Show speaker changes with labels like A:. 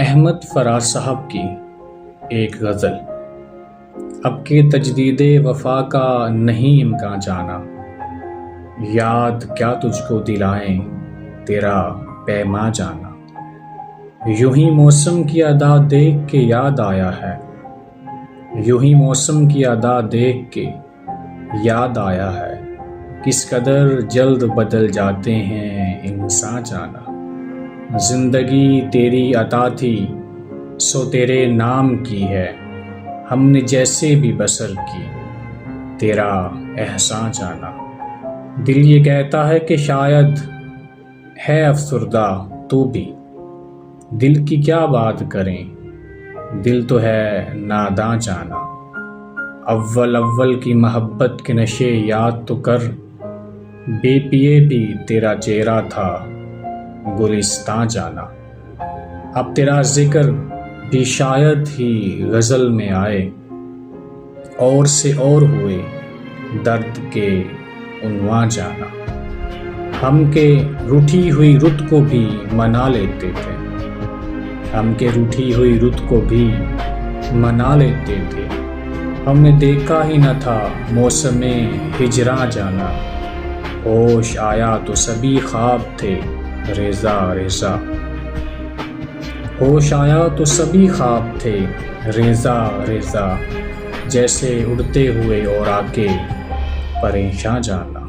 A: احمد فراز صاحب کی ایک غزل۔ اب کہ تجدید وفا کا نہیں امکان جانا، یاد کیا تجھ کو دلائیں تیرا پیماں جانا۔ یوں ہی موسم کی ادا دیکھ کے یاد آیا ہے، یوں ہی موسم کی ادا دیکھ کے یاد آیا ہے، کس قدر جلد بدل جاتے ہیں انسان جانا۔ زندگی تیری عطا تھی سو تیرے نام کی ہے، ہم نے جیسے بھی بسر کی تیرا احسان جانا۔ دل یہ کہتا ہے کہ شاید ہے افسردہ تو بھی، دل کی کیا بات کریں دل تو ہے ناداں جانا۔ اول کی محبت کے نشے یاد تو کر، بے پیے بھی تیرا چہرہ تھا گلستاں جانا۔ اب تیرا ذکر بھی شاید ہی غزل میں آئے، اور سے اور ہوئے درد کے عنواں جانا۔ ہم کے روٹھی ہوئی رت کو بھی منا لیتے تھے، ہم کے روٹھی ہوئی رت کو بھی منا لیتے تھے، ہم نے دیکھا ہی نہ تھا موسم ہجراں جانا۔ ہوش آیا تو سبھی خواب تھے ریزہ ریزہ، ہوش آیا تو سبھی خواب تھے ریزہ ریزہ، جیسے اڑتے ہوئے اور آ کے پریشاں جانا۔